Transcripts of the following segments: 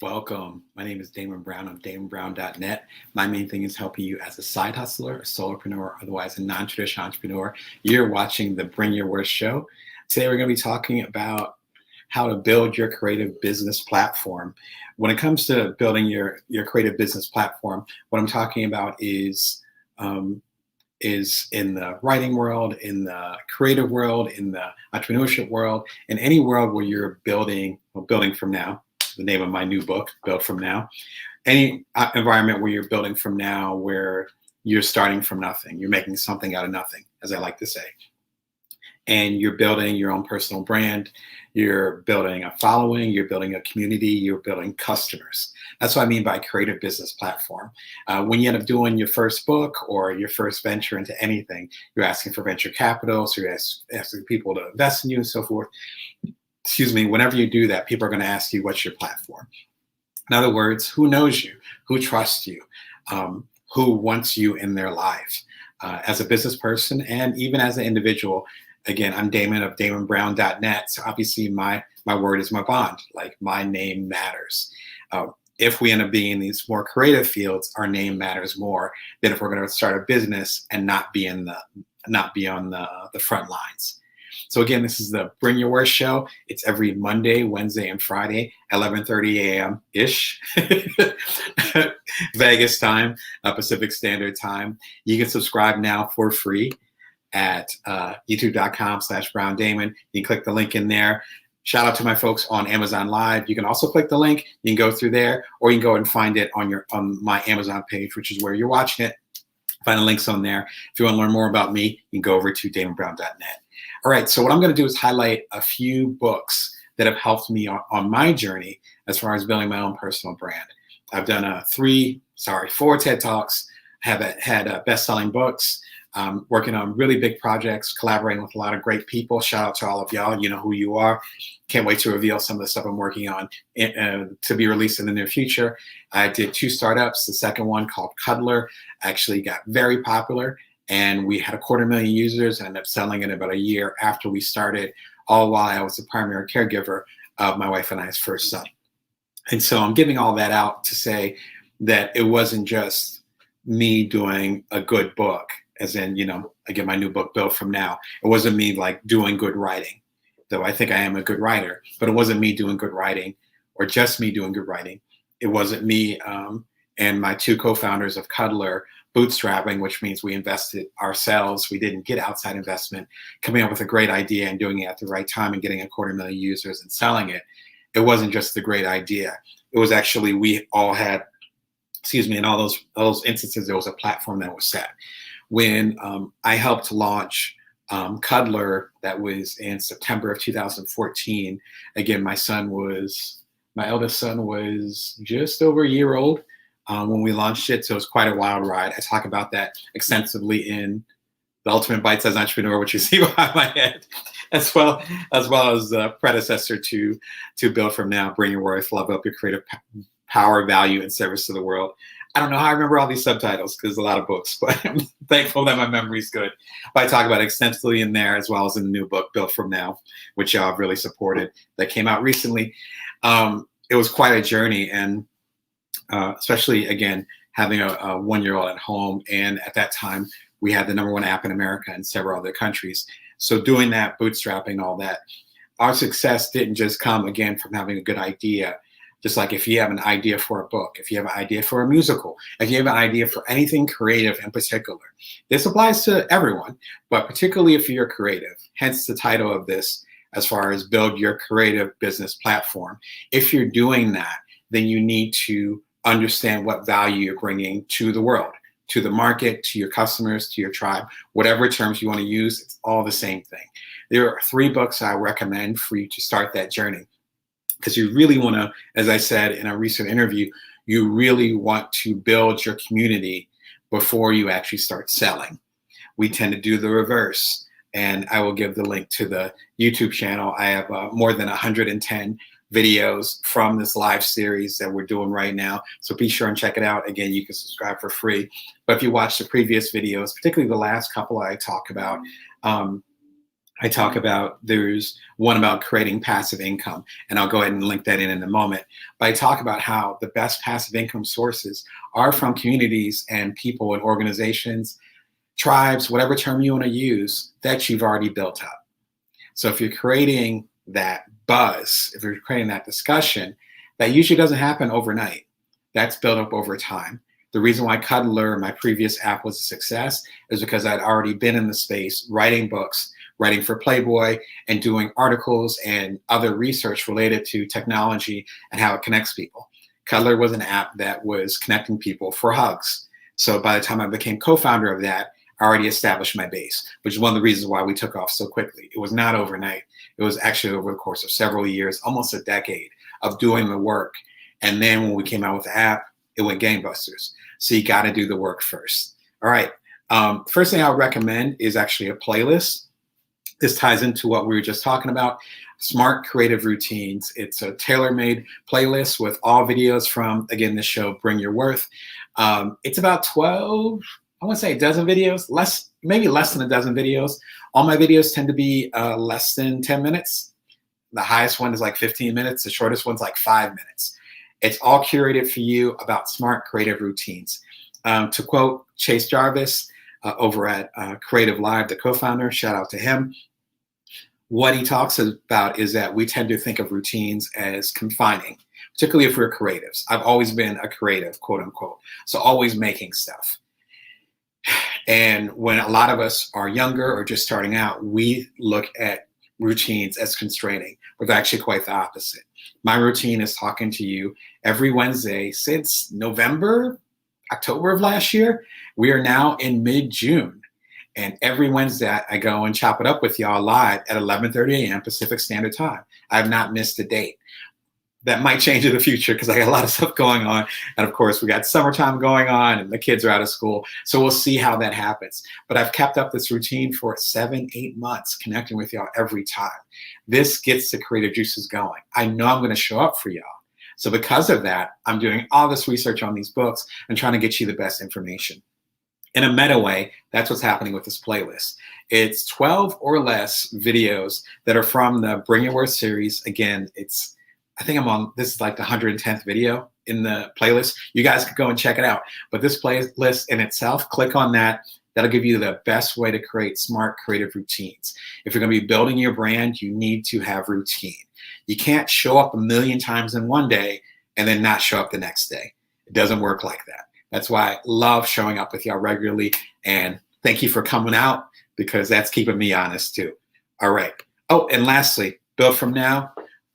Welcome. My name is Damon Brown of DamonBrown.net. My main thing is helping you as a side hustler, a solopreneur, otherwise a non-traditional entrepreneur. You're watching the Bring Your Worst show. Today we're going to be talking about how to build your creative business platform. When it comes to building your creative business platform, what I'm talking about is in the writing world, in the creative world, in the entrepreneurship world, in any world where you're building from now. The name of my new book, Build From Now. Any environment where you're building from now, where you're starting from nothing, you're making something out of nothing, as I like to say. And you're building your own personal brand, you're building a following, you're building a community, you're building customers. That's what I mean by creative business platform. When you end up doing your first book or your first venture into anything, you're asking for venture capital, so you're asking people to invest in you and so forth. Whenever you do that, people are going to ask you, what's your platform? In other words, who knows you, who trusts you, who wants you in their life as a business person and even as an individual. Again, I'm Damon of DamonBrown.net. So obviously my word is my bond, like my name matters. If we end up being in these more creative fields, our name matters more than if we're going to start a business and not be on the front lines. So again, this is the Bring Your Worst show. It's every Monday, Wednesday, and Friday, 11:30 a.m.-ish, Vegas time, Pacific Standard Time. You can subscribe now for free at youtube.com/BrownDamon. You can click the link in there. Shout out to my folks on Amazon Live. You can also click the link. You can go through there, or you can go and find it on my Amazon page, which is where you're watching it. Find the links on there. If you want to learn more about me, you can go over to DamonBrown.net. All right, so what I'm going to do is highlight a few books that have helped me on my journey as far as building my own personal brand. I've done 4 TED Talks, have had best-selling books, working on really big projects, collaborating with a lot of great people. Shout out to all of y'all. You know who you are. Can't wait to reveal some of the stuff I'm working on to be released in the near future. I did 2 startups. The second one, called Cuddler, actually got very popular. And we had 250,000 users and ended up selling it about a year after we started, all while I was the primary caregiver of my wife and I's first son. And so I'm giving all that out to say that it wasn't just me doing a good book, as in, again, my new book, Build From Now. It wasn't me like doing good writing, though I think I am a good writer, but it wasn't me doing good writing or just me doing good writing. It wasn't me and my 2 co-founders of Cuddler bootstrapping, which means we invested ourselves. We didn't get outside investment, coming up with a great idea and doing it at the right time and getting 250,000 users and selling it. It wasn't just a great idea. It was actually, we all had, in all those instances, there was a platform that was set. When I helped launch Cuddler, that was in September of 2014. Again, my eldest son was just over a year old when we launched it, so it was quite a wild ride. I talk about that extensively in The Ultimate Bite-Sized Entrepreneur, which you see behind my head, as well as the predecessor to Build From Now, Bring Your Worth, Love Up Your Creative Power, Value, and Service to the World. I don't know how I remember all these subtitles because there's a lot of books, but I'm thankful that my memory's good. But I talk about it extensively in there, as well as in the new book, Build From Now, which y'all have really supported, that came out recently. It was quite a journey, and especially, again, having a 1-year-old at home. And at that time, we had the #1 app in America and several other countries. So doing that, bootstrapping, all that, our success didn't just come, again, from having a good idea. Just like if you have an idea for a book, if you have an idea for a musical, if you have an idea for anything creative in particular, this applies to everyone, but particularly if you're creative, hence the title of this, as far as build your creative business platform. If you're doing that, then you need to understand what value you're bringing to the world, to the market, to your customers, to your tribe, whatever terms you want to use, it's all the same thing. There are 3 books I recommend for you to start that journey, because you really want to, as I said in a recent interview, you really want to build your community before you actually start selling. We tend to do the reverse, and I will give the link to the YouTube channel. I have more than 110 videos from this live series that we're doing right now. So be sure and check it out. Again, you can subscribe for free. But if you watch the previous videos, particularly the last couple I talk about, I talk about, there's one about creating passive income, and I'll go ahead and link that in a moment. But I talk about how the best passive income sources are from communities and people and organizations, tribes, whatever term you want to use, that you've already built up. So if you're creating that buzz, if you're creating that discussion, that usually doesn't happen overnight. That's built up over time. The reason why Cuddler, my previous app, was a success is because I'd already been in the space writing books, writing for Playboy, and doing articles and other research related to technology and how it connects people. Cuddler was an app that was connecting people for hugs. So by the time I became co-founder of that, I already established my base, which is one of the reasons why we took off so quickly. It was not overnight. It was actually over the course of several years, almost a decade of doing the work. And then when we came out with the app, it went gangbusters. So you got to do the work first. All right. First thing I would recommend is actually a playlist. This ties into what we were just talking about, smart creative routines. It's a tailor-made playlist with all videos from, again, this show, Bring Your Worth. It's about 12, I want to say a dozen videos, maybe less than a dozen videos. All my videos tend to be less than 10 minutes. The highest one is like 15 minutes. The shortest one's like 5 minutes. It's all curated for you about smart creative routines. To quote Chase Jarvis over at Creative Live, the co-founder, shout out to him. What he talks about is that we tend to think of routines as confining, particularly if we're creatives. I've always been a creative, quote unquote, so always making stuff. And when a lot of us are younger or just starting out, we look at routines as constraining, but actually quite the opposite. My routine is talking to you every Wednesday since October of last year. We are now in mid-June. And every Wednesday, I go and chop it up with y'all live at 11:30 a.m. Pacific Standard Time. I have not missed a date. That might change in the future because I got a lot of stuff going on. And of course, we got summertime going on and the kids are out of school. So we'll see how that happens. But I've kept up this routine for 7-8 months, connecting with y'all every time. This gets the creative juices going. I know I'm going to show up for y'all. So because of that, I'm doing all this research on these books and trying to get you the best information. In a meta way, that's what's happening with this playlist. It's 12 or less videos that are from the Bring Your Worth series. Again, I think this is like the 110th video in the playlist. You guys could go and check it out. But this playlist in itself, click on that. That'll give you the best way to create smart creative routines. If you're going to be building your brand, you need to have routine. You can't show up a million times in one day and then not show up the next day. It doesn't work like that. That's why I love showing up with y'all regularly. And thank you for coming out because that's keeping me honest too. All right. Oh, and lastly, Build From Now.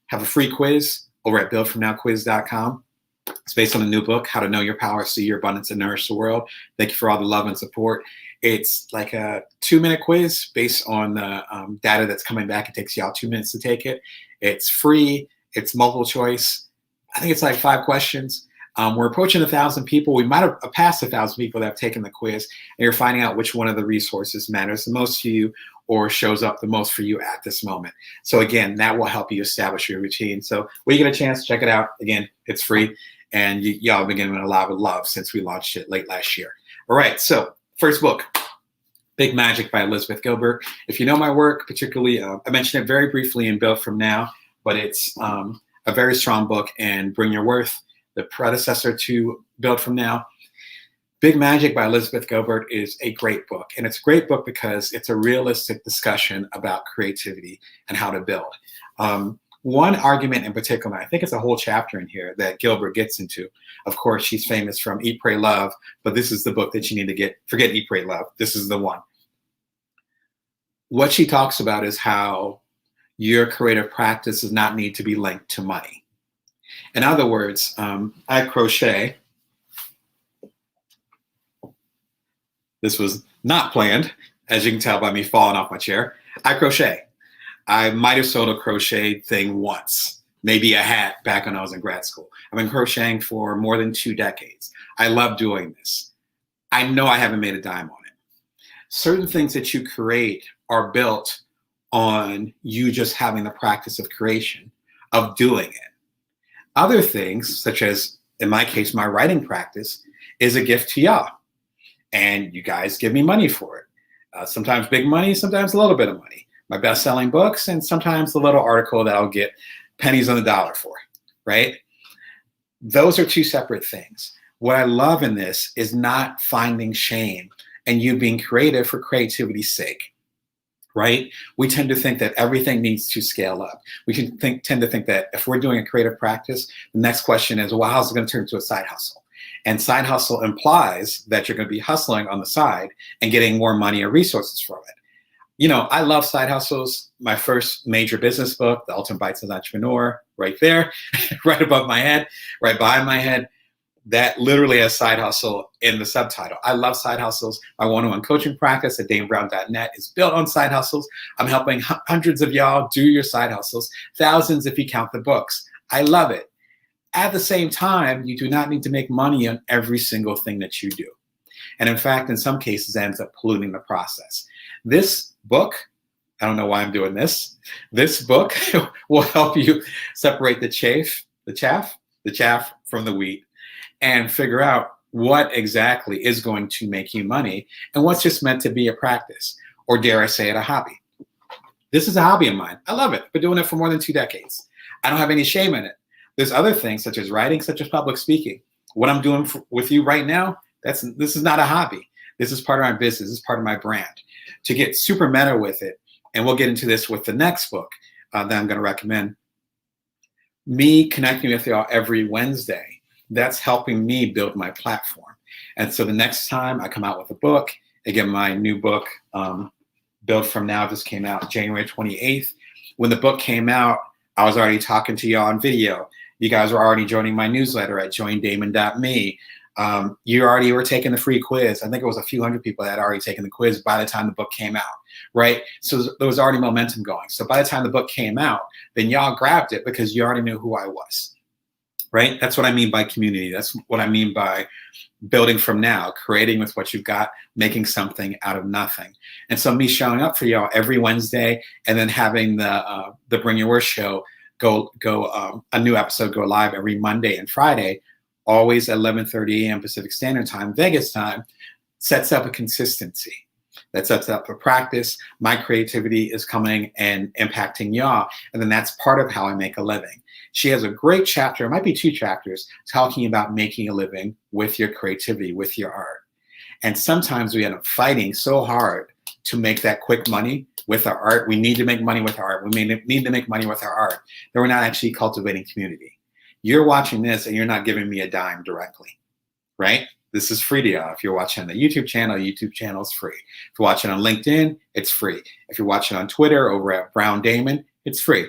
Have a free quiz over at buildfromnowquiz.com. It's based on a new book, How to Know Your Power, See Your Abundance, and Nourish the World. Thank you for all the love and support. It's like a 2-minute quiz based on the data that's coming back. It takes y'all 2 minutes to take it. It's free. It's multiple choice. I think it's like 5 questions. We're approaching 1,000 people. We might have passed 1,000 people that have taken the quiz, and you're finding out which one of the resources matters the most to you or shows up the most for you at this moment. So again, that will help you establish your routine. So when you get a chance, check it out. Again, it's free, and y'all have been getting a lot of love since we launched it late last year. All right, so first book, Big Magic by Elizabeth Gilbert. If you know my work, particularly, I mentioned it very briefly in Build From Now, but it's a very strong book, and Bring Your Worth, the predecessor to Build From Now. Big Magic by Elizabeth Gilbert is a great book. And it's a great book because it's a realistic discussion about creativity and how to build. One argument in particular, I think it's a whole chapter in here that Gilbert gets into. Of course, she's famous from Eat, Pray, Love, but this is the book that you need to get. Forget Eat, Pray, Love. This is the one. What she talks about is how your creative practice does not need to be linked to money. In other words, I crochet. This was not planned, as you can tell by me falling off my chair. I crochet. I might have sold a crochet thing once, maybe a hat back when I was in grad school. I've been crocheting for more than 2 decades. I love doing this. I know I haven't made a dime on it. Certain things that you create are built on you just having the practice of creation, of doing it. Other things, such as, in my case, my writing practice, is a gift to y'all. And you guys give me money for it. Sometimes big money, sometimes a little bit of money. my best-selling books, and sometimes the little article that I'll get pennies on the dollar for, right? Those are two separate things. What I love in this is not finding shame and you being creative for creativity's sake, right? We tend to think that everything needs to scale up. We tend to think that if we're doing a creative practice, the next question is, well, how's it going to turn into a side hustle? And side hustle implies that you're going to be hustling on the side and getting more money or resources from it. You know, I love side hustles. My first major business book, The Ultimate Bite-Sized Entrepreneur, right there, right above my head, right behind my head, that literally has side hustle in the subtitle. I love side hustles. My one-on-one coaching practice at DamonBrown.net is built on side hustles. I'm helping hundreds of y'all do your side hustles, thousands if you count the books. I love it. At the same time, you do not need to make money on every single thing that you do. And in fact, in some cases, it ends up polluting the process. This book, I don't know why I'm doing this. This book will help you separate the chaff from the wheat, and figure out what exactly is going to make you money and what's just meant to be a practice, or dare I say it, a hobby. This is a hobby of mine. I love it. I've been doing it for more than 2 decades. I don't have any shame in it. There's other things such as writing, such as public speaking. What I'm doing with you right now, this is not a hobby. This is part of my business. This is part of my brand. To get super meta with it, and we'll get into this with the next book that I'm going to recommend, me connecting with y'all every Wednesday, that's helping me build my platform. And so the next time I come out with a book, again, my new book, Build From Now, just came out January 28th. When the book came out, I was already talking to y'all on video. You guys were already joining my newsletter at joindamon.me. You already were taking the free quiz. I think it was a few hundred people that had already taken the quiz by the time the book came out, right? So there was already momentum going. So by the time the book came out, then y'all grabbed it because you already knew who I was. Right? That's what I mean by community. That's what I mean by building from now, creating with what you've got, making something out of nothing. And so me showing up for y'all every Wednesday, and then having the Bring Your Worst show a new episode go live every Monday and Friday, always at 11:30 a.m. Pacific Standard Time, Vegas time, sets up a consistency. That sets up a practice. My creativity is coming and impacting y'all. And then that's part of how I make a living. She has a great chapter, it might be 2 chapters, talking about making a living with your creativity, with your art. And sometimes we end up fighting so hard to make that quick money with our art. We need to make money with our art. We need to make money with our art. That we're not actually cultivating community. You're watching this and you're not giving me a dime directly, right? This is free to you. If you're watching on the YouTube channel is free. If you're watching on LinkedIn, it's free. If you're watching on Twitter over at Brown Damon, it's free.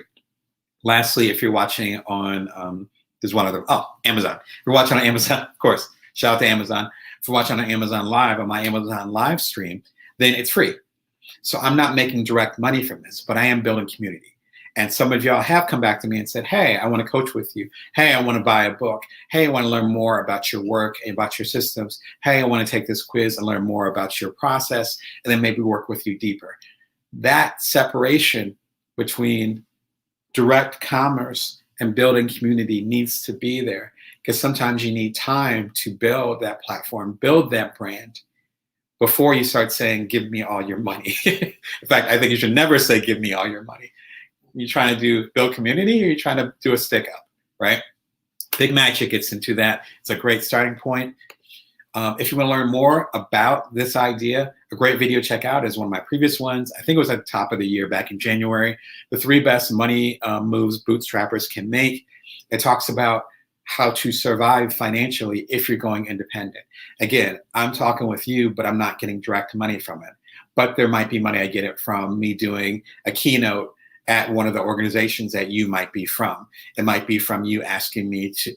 Lastly, if you're watching on, there's one other, Amazon. If you're watching on Amazon, of course, shout out to Amazon. If you're watching on Amazon Live, on my Amazon Live stream, then it's free. So I'm not making direct money from this, but I am building community. And some of y'all have come back to me and said, hey, I want to coach with you. Hey, I want to buy a book. Hey, I want to learn more about your work and about your systems. Hey, I want to take this quiz and learn more about your process, and then maybe work with you deeper. That separation between direct commerce and building community needs to be there, because sometimes you need time to build that platform, build that brand, before you start saying, give me all your money. In fact, I think you should never say, give me all your money. You trying to build community, or you trying to do a stick up, right? Big Magic gets into that. It's a great starting point. If you want to learn more about this idea, a great video to check out is one of my previous ones. I think it was at the top of the year back in January. The 3 best money moves bootstrappers can make. It talks about how to survive financially if you're going independent. Again, I'm talking with you, but I'm not getting direct money from it. But there might be money I get it from me doing a keynote at one of the organizations that you might be from. It might be from you asking me to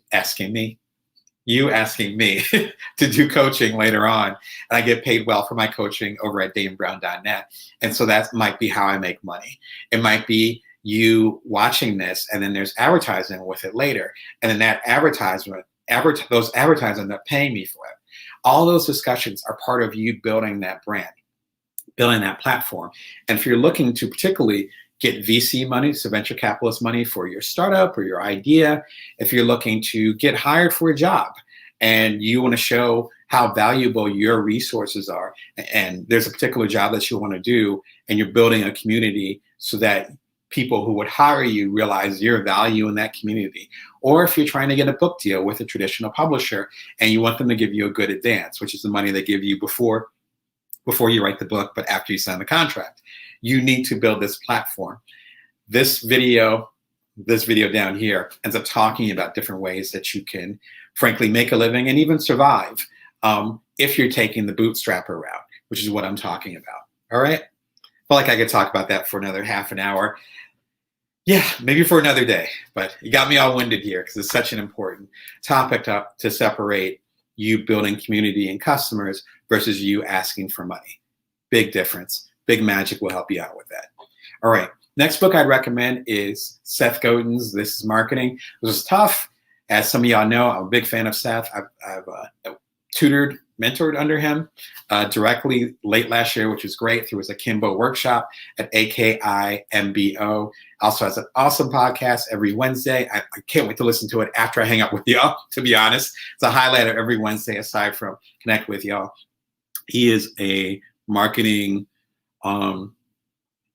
do coaching later on. And I get paid well for my coaching over at DamonBrown.net. And so that might be how I make money. It might be you watching this, and then there's advertising with it later. And then that those advertisers end up paying me for it. All those discussions are part of you building that brand, building that platform. And if you're looking to particularly get VC money, so venture capitalist money for your startup or your idea, if you're looking to get hired for a job and you want to show how valuable your resources are, and there's a particular job that you want to do, and you're building a community so that people who would hire you realize your value in that community. Or if you're trying to get a book deal with a traditional publisher and you want them to give you a good advance, which is the money they give you before you write the book, but after you sign the contract, you need to build this platform. This video down here ends up talking about different ways that you can, frankly, make a living and even survive if you're taking the bootstrapper route, which is what I'm talking about. All right? I feel like I could talk about that for another half an hour. Yeah, maybe for another day, but you got me all winded here because it's such an important topic to separate you building community and customers versus you asking for money. Big difference. Big Magic will help you out with that. All right. Next book I'd recommend is Seth Godin's This is Marketing. It was tough. As some of y'all know, I'm a big fan of Seth. I've mentored under him directly late last year, which was great, through his Akimbo workshop at AKIMBO. Also has an awesome podcast every Wednesday. I can't wait to listen to it after I hang out with y'all, to be honest. It's a highlight of every Wednesday aside from connect with y'all. He is a marketing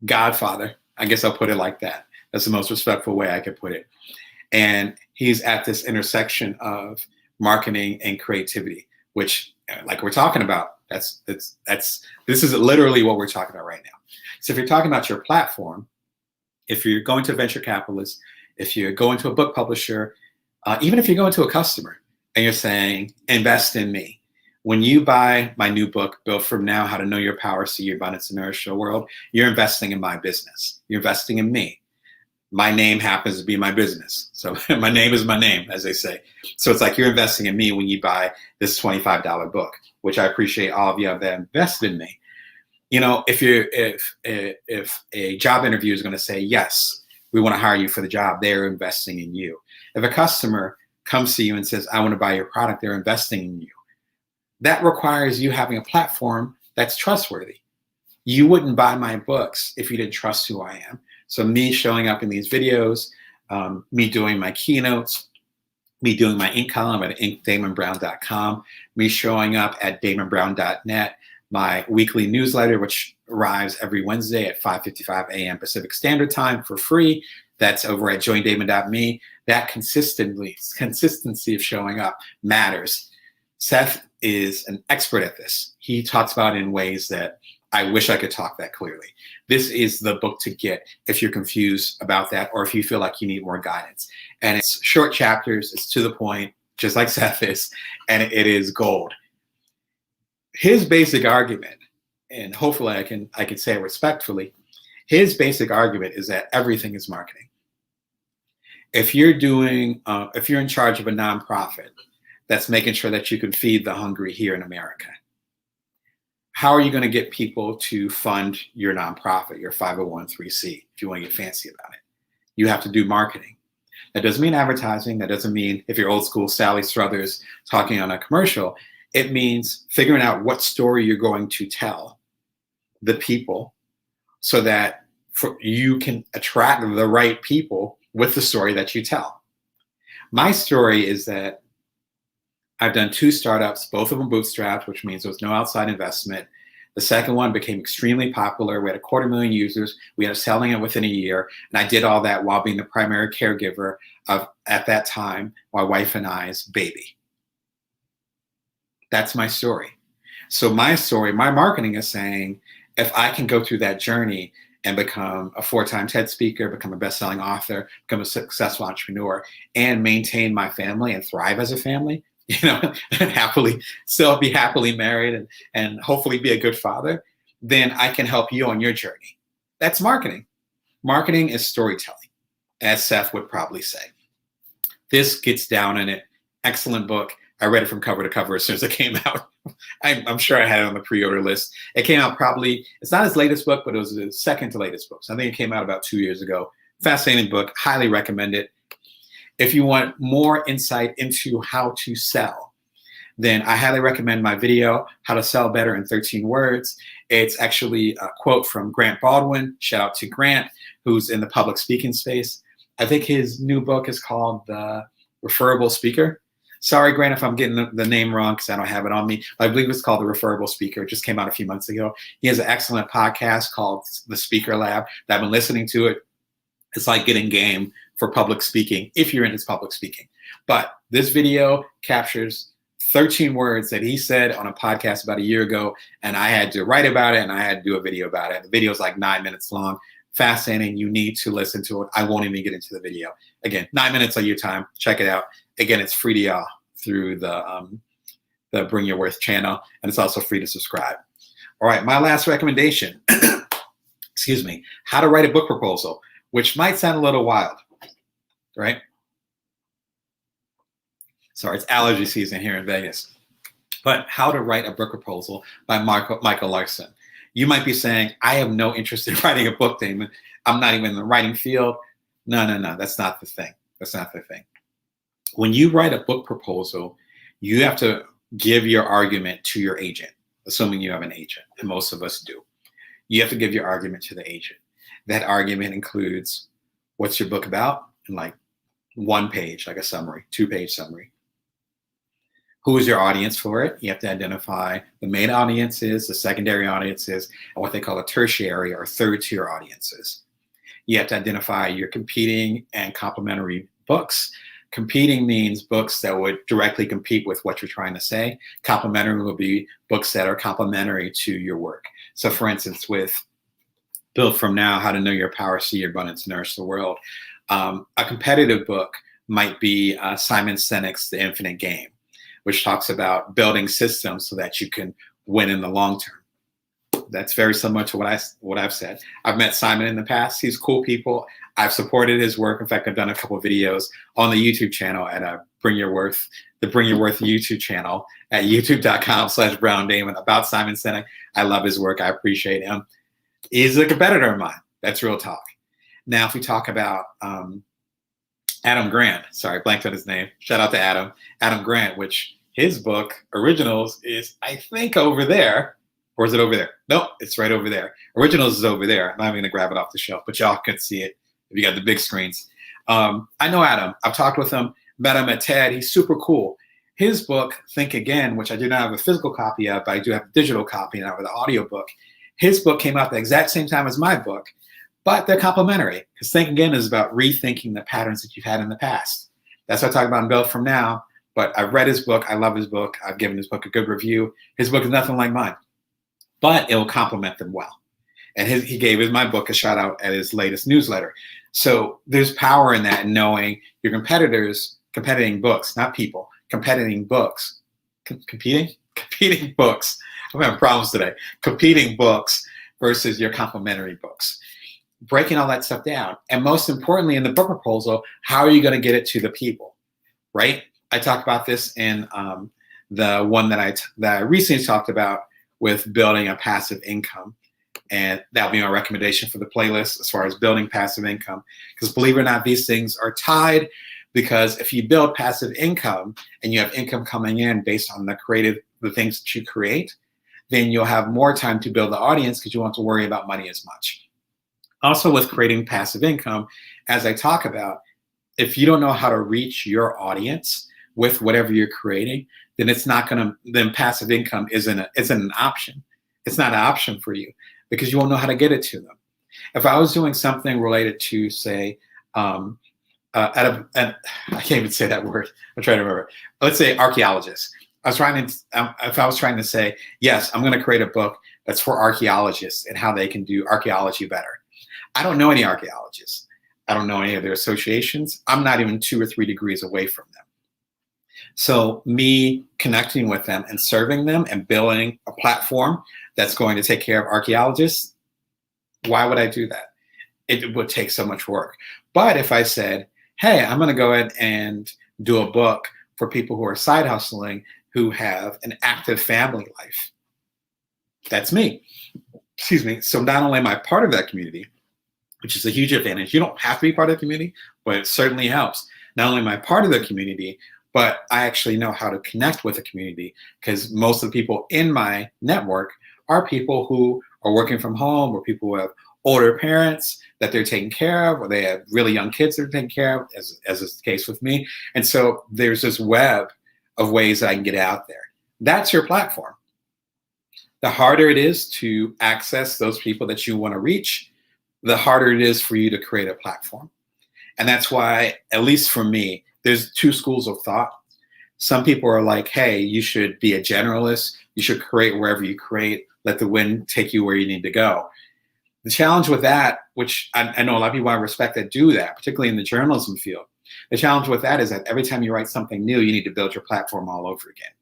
godfather. I guess I'll put it like that. That's the most respectful way I could put it. And he's at this intersection of marketing and creativity, which, like we're talking about, this is literally what we're talking about right now. So if you're talking about your platform, if you're going to a venture capitalist, if you're going to a book publisher, even if you're going to a customer and you're saying, invest in me. When you buy my new book, Built From Now, How to Know Your Power, See Your Abundance, and Nourish Your World, you're investing in my business. You're investing in me. My name happens to be my business. So my name is my name, as they say. So it's like you're investing in me when you buy this $25 book, which I appreciate all of you that invested in me. You know, if a job interview is going to say, yes, we want to hire you for the job, they're investing in you. If a customer comes to you and says, I want to buy your product, they're investing in you. That requires you having a platform that's trustworthy. You wouldn't buy my books if you didn't trust who I am. So me showing up in these videos, me doing my keynotes, me doing my ink column at inkdamonbrown.com, me showing up at damonbrown.net, my weekly newsletter, which arrives every Wednesday at 5:55 a.m. Pacific Standard Time for free. That's over at joindamon.me. That consistency of showing up matters. Seth is an expert at this. He talks about it in ways that I wish I could talk that clearly. This is the book to get if you're confused about that or if you feel like you need more guidance. And it's short chapters, it's to the point, just like Seth is, and it is gold. His basic argument, and hopefully I can say it respectfully, his basic argument is that everything is marketing. If you're in charge of a nonprofit that's making sure that you can feed the hungry here in America, how are you going to get people to fund your nonprofit, your 501(c)(3), if you want to get fancy about it? You have to do marketing. That doesn't mean advertising. That doesn't mean if you're old school Sally Struthers talking on a commercial. It means figuring out what story you're going to tell the people so that you can attract the right people with the story that you tell. My story is that I've done 2 startups, both of them bootstrapped, which means there was no outside investment. The second one became extremely popular. We had 250,000 users. We ended up selling it within a year. And I did all that while being the primary caregiver of, at that time, my wife and I's baby. That's my story. So my story, my marketing is saying, if I can go through that journey and become a 4-time TED speaker, become a best-selling author, become a successful entrepreneur, and maintain my family and thrive as a family, and still be happily married and hopefully be a good father, then I can help you on your journey. That's marketing. Marketing is storytelling, as Seth would probably say. This gets down in it. Excellent book. I read it from cover to cover as soon as it came out. I'm sure I had it on the pre-order list. It came out it's not his latest book, but it was the second to latest book. So I think it came out about 2 years ago. Fascinating book. Highly recommend it. If you want more insight into how to sell, then I highly recommend my video, How to Sell Better in 13 Words. It's actually a quote from Grant Baldwin. Shout out to Grant, who's in the public speaking space. I think his new book is called The Referable Speaker. Sorry, Grant, if I'm getting the name wrong because I don't have it on me. I believe it's called The Referable Speaker. It just came out a few months ago. He has an excellent podcast called The Speaker Lab that I've been listening to it. It's like getting game for public speaking if you're into public speaking. But this video captures 13 words that he said on a podcast about a year ago, and I had to write about it and I had to do a video about it. The video is like 9 minutes long. Fascinating. You need to listen to it. I won't even get into the video. Again, 9 minutes of your time. Check it out. Again, it's free to y'all through the Bring Your Worth channel, and it's also free to subscribe. All right, my last recommendation, excuse me, how to write a book proposal, which might sound a little wild, right? Sorry, it's allergy season here in Vegas. But How to Write a Book Proposal by Michael Larson. You might be saying, I have no interest in writing a book, Damon. I'm not even in the writing field. No, that's not the thing. That's not the thing. When you write a book proposal, you have to give your argument to your agent, assuming you have an agent, and most of us do. You have to give your argument to the agent. That argument includes what's your book about, and like 1 page, like a summary, 2-page summary. Who is your audience for it? You have to identify the main audiences, the secondary audiences, and what they call the tertiary or third-tier audiences. You have to identify your competing and complementary books. Competing means books that would directly compete with what you're trying to say. Complementary will be books that are complementary to your work. So for instance, with Built From Now, How to Know Your Power, See Your Abundance, Nourish the World, a competitive book might be Simon Sinek's The Infinite Game, which talks about building systems so that you can win in the long term. That's very similar to what I've said. I've met Simon in the past. He's cool people. I've supported his work. In fact, I've done a couple of videos on the YouTube channel at the Bring Your Worth YouTube channel at youtube.com/BrownDamon about Simon Sinek. I love his work. I appreciate him. He's a competitor of mine. That's real talk. Now, if we talk about Adam Grant, sorry, blanked on his name. Shout out to Adam Grant, which his book, Originals, is, I think, over there. Or is it over there? Nope, it's right over there. Originals is over there. I'm not even going to grab it off the shelf, but y'all can see it if you got the big screens. I know Adam. I've talked with him, met him at TED. He's super cool. His book, Think Again, which I do not have a physical copy of, but I do have a digital copy and I have the audio book. His book came out at the exact same time as my book, but they're complementary because Think Again is about rethinking the patterns that you've had in the past. That's what I talk about in Built From Now, but I've read his book. I love his book. I've given his book a good review. His book is nothing like mine, but it will complement them well. And he gave my book a shout out at his latest newsletter. So there's power in that, in knowing your competitors, competing books, not people, competing books, competing books. I'm having problems today. Competing books versus your complementary books. Breaking all that stuff down. And most importantly, in the book proposal, how are you going to get it to the people, right? I talked about this in the one that I recently talked about with building a passive income. And that'll be my recommendation for the playlist as far as building passive income. Because believe it or not, these things are tied, because if you build passive income and you have income coming in based on the things that you create, then you'll have more time to build the audience because you won't have to worry about money as much. Also with creating passive income, as I talk about, if you don't know how to reach your audience with whatever you're creating, then passive income isn't an option. It's not an option for you because you won't know how to get it to them. If I was doing something related to, say, I can't even say that word. I'm trying to remember. Let's say archaeologists. If I was trying to say, yes, I'm going to create a book that's for archaeologists and how they can do archaeology better. I don't know any archaeologists. I don't know any of their associations. I'm not even 2 or 3 degrees away from them. So me connecting with them and serving them and building a platform that's going to take care of archaeologists, why would I do that? It would take so much work. But if I said, hey, I'm going to go ahead and do a book for people who are side hustling, who have an active family life, that's me. Excuse me. So not only am I part of that community, which is a huge advantage. You don't have to be part of the community, but it certainly helps. Not only am I part of the community, but I actually know how to connect with the community, because most of the people in my network are people who are working from home, or people who have older parents that they're taking care of, or they have really young kids that they're taking care of, as is the case with me. And so there's this web of ways that I can get out there. That's your platform. The harder it is to access those people that you want to reach, the harder it is for you to create a platform. And that's why, at least for me, there's two schools of thought. Some people are like, hey, you should be a generalist. You should create wherever you create. Let the wind take you where you need to go. The challenge with that, which I know a lot of people I respect that do that, particularly in the journalism field, the challenge with that is that every time you write something new, you need to build your platform all over again.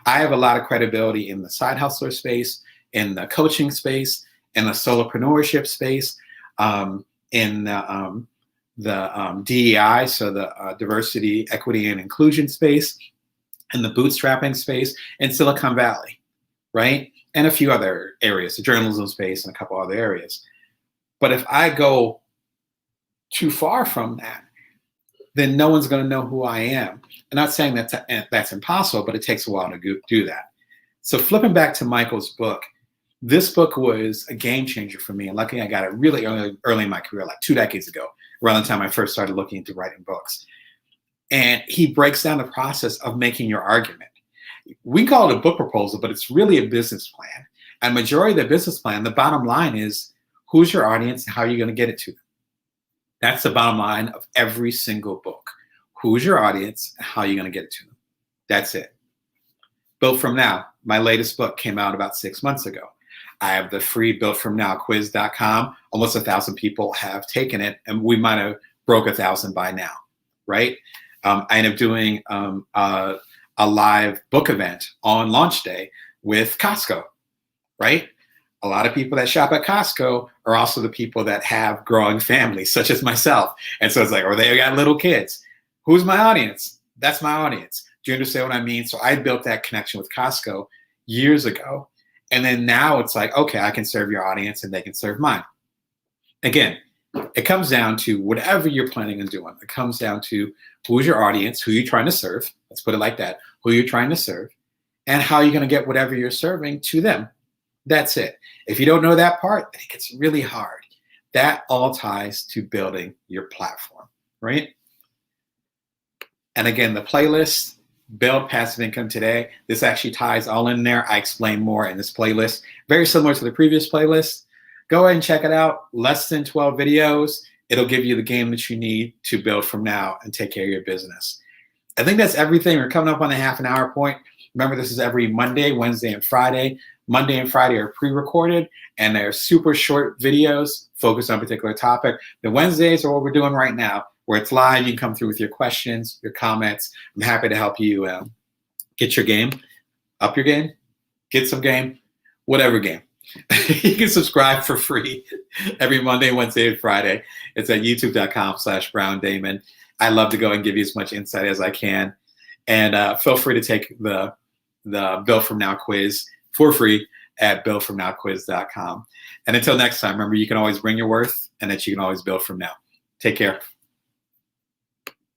I have a lot of credibility in the side hustler space, in the coaching space, in the solopreneurship space, in the DEI, so the diversity, equity, and inclusion space, in the bootstrapping space, in Silicon Valley, right? And a few other areas, the journalism space and a couple other areas. But if I go too far from that, then no one's going to know who I am. I'm not saying that's impossible, but it takes a while to do that. So flipping back to Michael's book, this book was a game changer for me. And luckily I got it really early in my career, like 2 decades ago, around the time I first started looking into writing books. And he breaks down the process of making your argument. We call it a book proposal, but it's really a business plan. And majority of the business plan, the bottom line is, who's your audience and how are you going to get it to them? That's the bottom line of every single book. Who's your audience and how are you going to get it to them? That's it. Built From Now, my latest book, came out about 6 months ago. I have the free builtfromnowquiz.com. Almost 1,000 people have taken it, and we might have broke 1,000 by now, right? I ended up doing a live book event on launch day with Costco, right? A lot of people that shop at Costco are also the people that have growing families, such as myself. And so it's like, or they got little kids. Who's my audience? That's my audience. Do you understand what I mean? So I built that connection with Costco years ago. And then now it's like, okay, I can serve your audience and they can serve mine. Again, it comes down to whatever you're planning on doing. It comes down to who's your audience, who you're trying to serve. Let's put it like that. Who you're trying to serve and how you're going to get whatever you're serving to them. That's it. If you don't know that part, it gets really hard. That all ties to building your platform, right? And again, the playlist, Build Passive Income Today, this actually ties all in there. I explain more in this playlist. Very similar to the previous playlist. Go ahead and check it out. Less than 12 videos. It'll give you the game that you need to build from now and take care of your business. I think that's everything. We're coming up on the half an hour point. Remember, this is every Monday, Wednesday, and Friday. Monday and Friday are pre-recorded, and they're super short videos focused on a particular topic. The Wednesdays are what we're doing right now, where it's live. You can come through with your questions, your comments. I'm happy to help you get your game, up your game, get some game, whatever game. You can subscribe for free every Monday, Wednesday, and Friday. It's at youtube.com/BrownDamon. I love to go and give you as much insight as I can. And feel free to take the Build From Now quiz for free at buildfromnowquiz.com. And until next time, remember, you can always bring your worth and that you can always build from now. Take care.